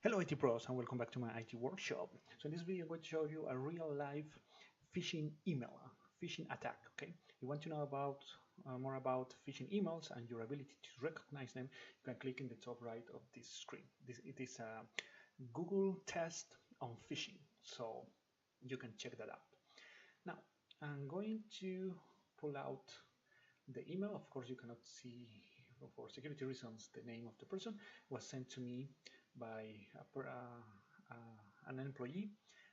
Hello IT pros and welcome back to my IT workshop. So in this video I'm going to show you a real life phishing email, phishing attack. Okay, you want to know about more about phishing emails and your ability to recognize them, you can click in the top right of this screen. It is a Google test on phishing, so you can check that out. Now I'm going to pull out the email. Of course you cannot see, for security reasons, the name of the person. Was sent to me by an employee,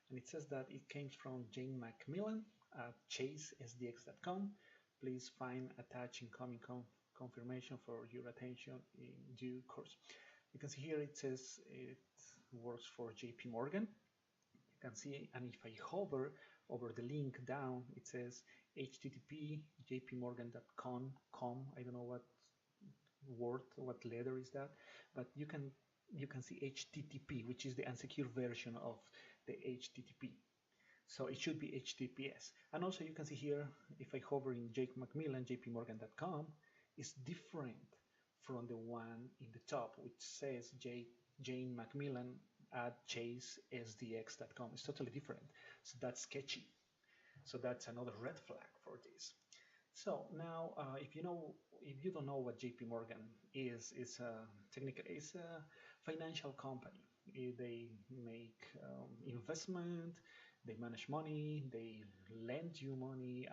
and it says that it came from Jane Macmillan at chasesdx.com. Please find attached incoming confirmation for your attention in due course. You can see here it says it works for JP Morgan. You can see, and if I hover over the link down, it says http jpmorgan.com. I don't know what letter is that, but you can see HTTP, which is the unsecure version of the HTTP. So it should be HTTPS. And also you can see here, if I hover in Jake Macmillan, jpmorgan.com, is different from the one in the top, which says Jane Macmillan at chasesdx.com. It's totally different. So that's sketchy. So that's another red flag for this. So now, if you don't know what JP Morgan is, it's a financial company. They make investment, they manage money, they lend you money,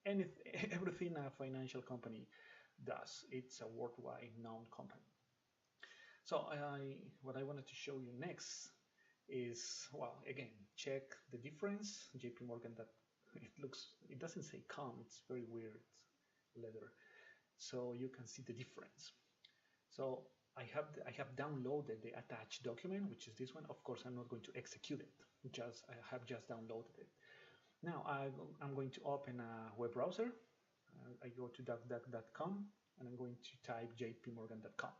and everything a financial company does. It's a worldwide known company. So what I wanted to show you next is, well, again, check the difference. JP Morgan, that it doesn't say com, it's very weird letter. So you can see the difference. So I have downloaded the attached document, which is this one. Of course, I'm not going to execute it. I have just downloaded it. Now I'm going to open a web browser. I go to duckduck.com and I'm going to type jpmorgan.com.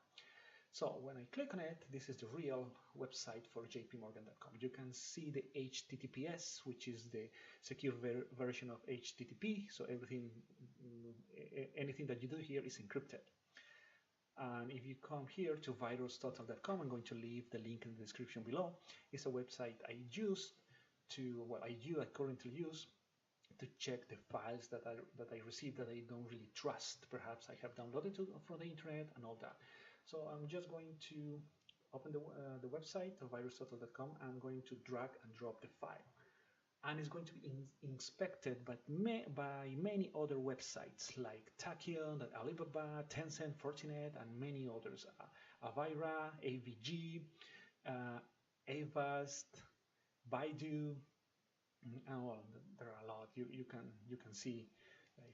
So when I click on it, this is the real website for jpmorgan.com. You can see the HTTPS, which is the secure version of HTTP. So anything that you do here is encrypted. And if you come here to virustotal.com, I'm going to leave the link in the description below. It's a website I currently use to check the files that I received that I don't really trust. Perhaps I have downloaded from the internet and all that. So I'm just going to open the website of virustotal.com. I'm going to drag and drop the file. And it's going to be inspected by many other websites like Tachyon, Alibaba, Tencent, Fortinet, and many others. Avira, AVG, Avast, Baidu, and well, there are a lot. You can see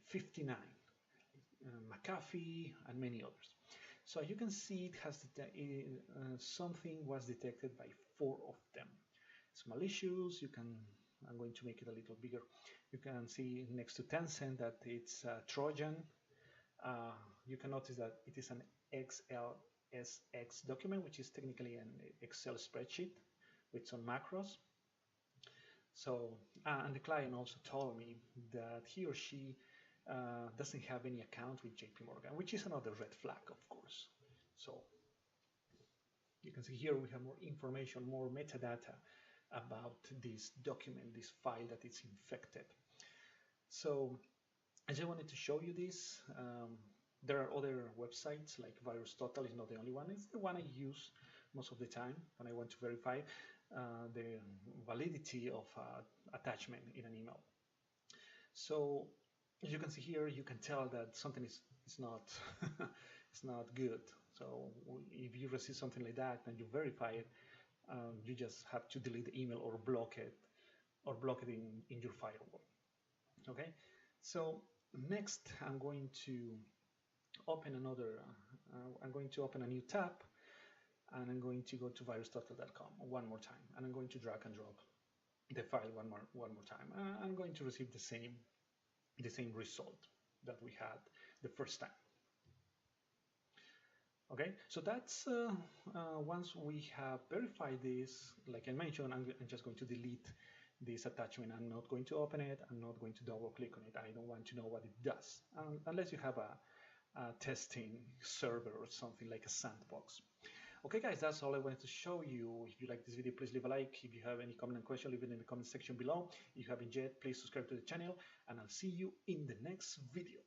59, McAfee, and many others. So you can see it has something was detected by 4 of them. It's malicious. I'm going to make it a little bigger. You can see next to Tencent that it's Trojan. You can notice that it is an XLSX document, which is technically an Excel spreadsheet with some macros. So, and the client also told me that he or she doesn't have any account with JP Morgan, which is another red flag, of course. So you can see here we have more information, more metadata about this document, this file that it's infected. So I just wanted to show you this. There are other websites like VirusTotal is not the only one. It's the one I use most of the time when I want to verify the validity of attachment in an email. So as you can see here, you can tell that something is not it's not good. So if you receive something like that and you verify it, you just have to delete the email or block it in your firewall. Okay. So next, I'm going to open a new tab, and I'm going to go to virustotal.com one more time, and I'm going to drag and drop the file one more time. I'm going to receive the same result that we had the first time. Okay, so that's once we have verified this, like I mentioned, I'm just going to delete this attachment. I'm not going to open it. I'm not going to double click on it. I don't want to know what it does, unless you have a testing server or something like a sandbox. Okay, guys, that's all I wanted to show you. If you like this video, please leave a like. If you have any comment and question, leave it in the comment section below. If you haven't yet, please subscribe to the channel, and I'll see you in the next video.